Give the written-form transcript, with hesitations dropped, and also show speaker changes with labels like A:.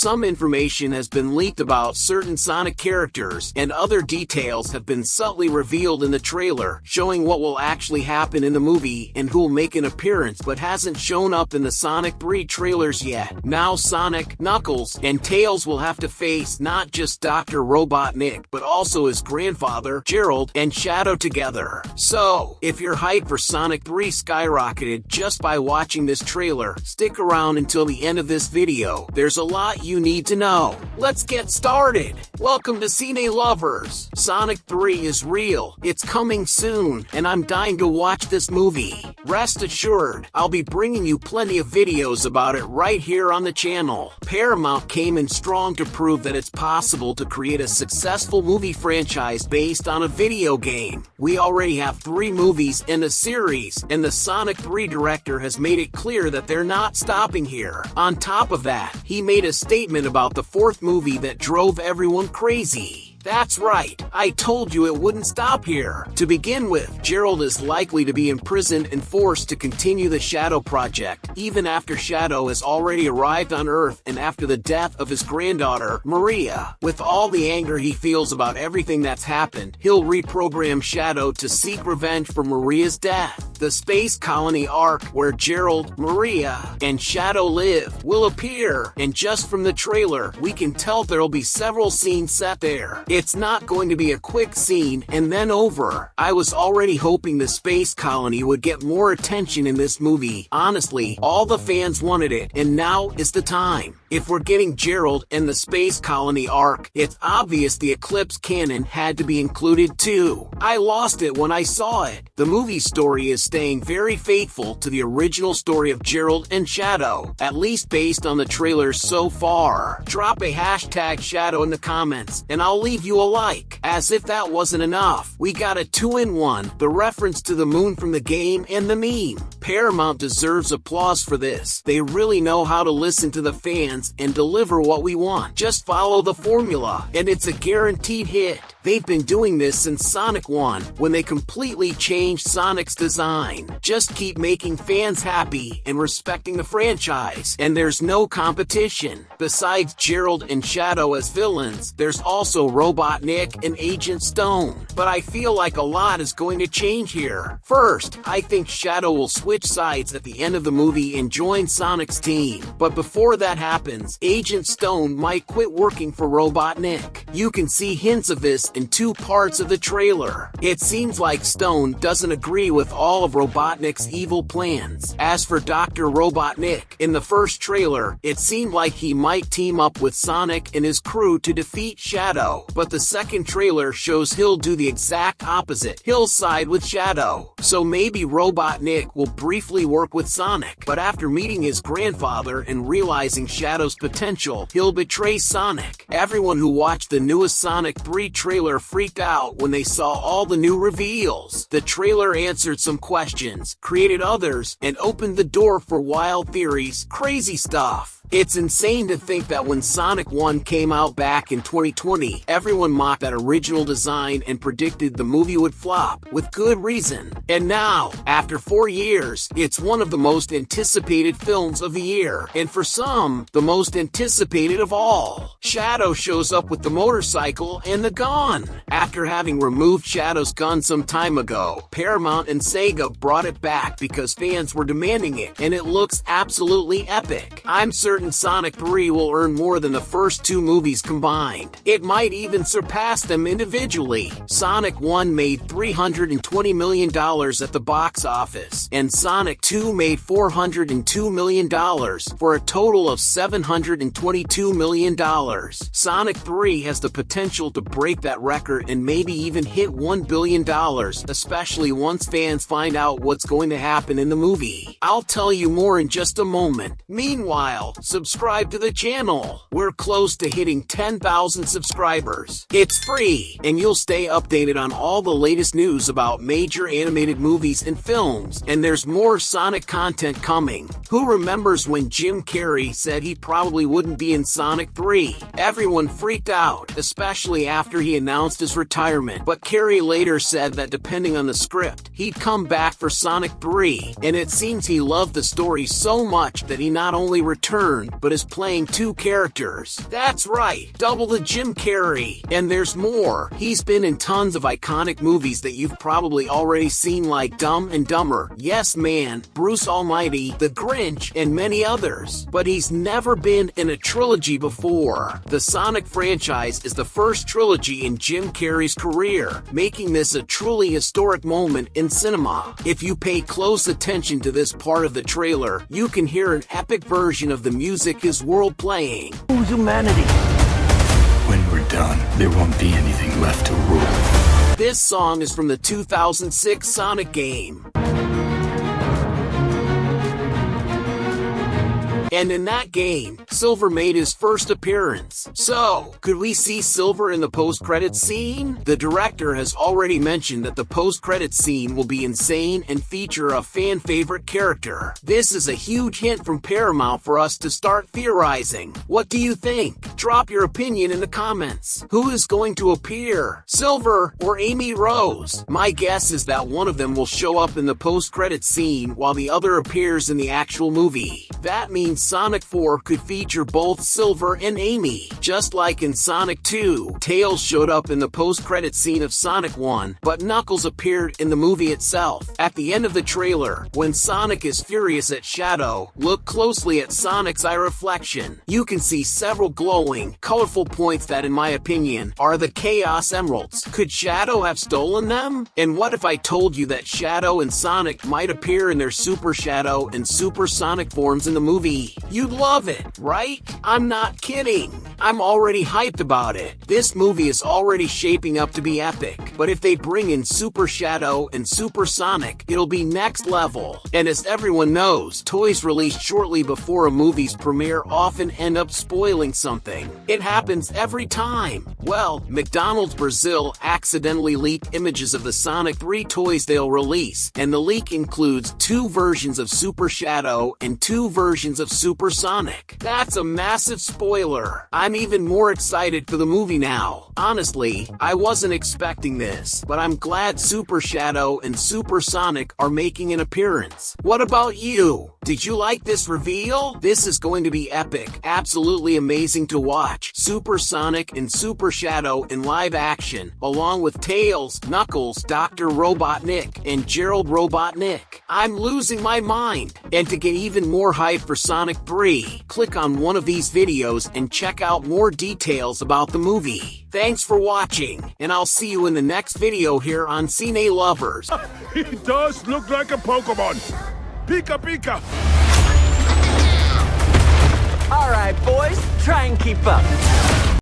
A: Some information has been leaked about certain Sonic characters, and other details have been subtly revealed in the trailer, showing what will actually happen in the movie and who'll make an appearance but hasn't shown up in the Sonic 3 trailers yet. Now Sonic, Knuckles, and Tails will have to face not just Doctor Robotnik but also his grandfather, Gerald, and Shadow together. So, if you're hyped for Sonic 3 skyrocketed just by watching this trailer, stick around until the end of this video. There's a lot you need to know. Let's get started! Welcome to Cine lovers! Sonic 3 is real, it's coming soon, and I'm dying to watch this movie. Rest assured, I'll be bringing you plenty of videos about it right here on the channel. Paramount came in strong to prove that it's possible to create a successful movie franchise based on a video game. We already have 3 movies in a series, and the Sonic 3 director has made it clear that they're not stopping here. On top of that, he made a statement about the 4th movie that drove everyone crazy. That's right, I told you it wouldn't stop here. To begin with, Gerald is likely to be imprisoned and forced to continue the Shadow Project, even after Shadow has already arrived on Earth and after the death of his granddaughter, Maria. With all the anger he feels about everything that's happened, he'll reprogram Shadow to seek revenge for Maria's death. The space colony arc, where Gerald, Maria, and Shadow live, will appear, and just from the trailer, we can tell there'll be several scenes set there. It's not going to be a quick scene and then over. I was already hoping the space colony would get more attention in this movie. Honestly, all the fans wanted it, and now is the time. If we're getting Gerald and the space colony arc, it's obvious the Eclipse canon had to be included too. I lost it when I saw it. The movie story is staying very faithful to the original story of Gerald and Shadow, at least based on the trailers so far. Drop a hashtag Shadow in the comments, and I'll leave you a like. As if that wasn't enough, we got a 2-in-1, the reference to the moon from the game and the meme. Paramount deserves applause for this. They really know how to listen to the fans and deliver what we want. Just follow the formula, and it's a guaranteed hit. They've been doing this since Sonic 1, when they completely changed Sonic's design. Just keep making fans happy and respecting the franchise, and there's no competition. Besides Gerald and Shadow as villains, there's also Robotnik and Agent Stone. But I feel like a lot is going to change here. First, I think Shadow will switch sides at the end of the movie and join Sonic's team. But before that happens, Agent Stone might quit working for Robotnik. You can see hints of this in 2 parts of the trailer. It seems like Stone doesn't agree with all of Robotnik's evil plans. As for Doctor Robotnik, in the first trailer, it seemed like he might team up with Sonic and his crew to defeat Shadow. But the second trailer shows he'll do the exact opposite. He'll side with Shadow. So maybe Robotnik will briefly work with Sonic, but after meeting his grandfather and realizing Shadow's potential, he'll betray Sonic. Everyone who watched the newest Sonic 3 trailer freaked out when they saw all the new reveals. The trailer answered some questions, created others, and opened the door for wild theories, crazy stuff. It's insane to think that when Sonic 1 came out back in 2020, everyone mocked that original design and predicted the movie would flop, with good reason. And now, after 4 years, it's one of the most anticipated films of the year, and for some, the most anticipated of all. Shadow shows up with the motorcycle and the gun. After having removed Shadow's gun some time ago, Paramount and Sega brought it back because fans were demanding it, and it looks absolutely epic. I'm certain Sonic 3 will earn more than the first 2 movies combined. It might even surpass them individually. Sonic 1 made $320 million at the box office, and Sonic 2 made $402 million, for a total of $722 million. Sonic 3 has the potential to break that record and maybe even hit $1 billion, especially once fans find out what's going to happen in the movie. I'll tell you more in just a moment. Meanwhile, subscribe to the channel. We're close to hitting 10,000 subscribers. It's free, and you'll stay updated on all the latest news about major animated movies and films, and there's more Sonic content coming. Who remembers when Jim Carrey said he probably wouldn't be in Sonic 3? Everyone freaked out, especially after he announced his retirement, but Carrey later said that depending on the script, he'd come back for Sonic 3, and it seems he loved the story so much that he not only returned, return, but is playing two characters. That's right, double the Jim Carrey. And there's more. He's been in tons of iconic movies that you've probably already seen, like Dumb and Dumber, Yes Man, Bruce Almighty, The Grinch, and many others. But he's never been in a trilogy before. The Sonic franchise is the first trilogy in Jim Carrey's career, making this a truly historic moment in cinema. If you pay close attention to this part of the trailer, you can hear an epic version of the music his world playing.
B: Who's humanity?
C: When we're done, there won't be anything left to rule.
A: This song is from the 2006 Sonic game. And in that game, Silver made his first appearance. So, could we see Silver in the post-credits scene? The director has already mentioned that the post-credits scene will be insane and feature a fan-favorite character. This is a huge hint from Paramount for us to start theorizing. What do you think? Drop your opinion in the comments. Who is going to appear? Silver or Amy Rose? My guess is that one of them will show up in the post-credits scene while the other appears in the actual movie. That means Sonic 4 could feature both Silver and Amy. Just like in Sonic 2, Tails showed up in the post-credits scene of Sonic 1, but Knuckles appeared in the movie itself. At the end of the trailer, when Sonic is furious at Shadow, look closely at Sonic's eye reflection. You can see several glowing, colorful points that, in my opinion, are the Chaos Emeralds. Could Shadow have stolen them? And what if I told you that Shadow and Sonic might appear in their Super Shadow and Super Sonic forms in the movie? You'd love it, right? I'm not kidding. I'm already hyped about it. This movie is already shaping up to be epic, but if they bring in Super Shadow and Super Sonic, it'll be next level. And as everyone knows, toys released shortly before a movie's premiere often end up spoiling something. It happens every time. Well, McDonald's Brazil accidentally leaked images of the Sonic 3 toys they'll release, and the leak includes 2 versions of Super Shadow and 2 versions of Super Sonic. That's a massive spoiler. I'm even more excited for the movie now. Honestly, I wasn't expecting this, but I'm glad Super Shadow and Super Sonic are making an appearance. What about you? Did you like this reveal? This is going to be epic, absolutely amazing to watch. Super Sonic and Super Shadow in live action, along with Tails, Knuckles, Doctor Robotnik, and Gerald Robotnik. I'm losing my mind. And to get even more hype for Sonic 3, click on one of these videos and check out more details about the movie. Thanks for watching, and I'll see you in the next video here on Cine Lovers.
D: He does look like a Pokemon. Pika Pika.
B: All right, boys, try and keep up.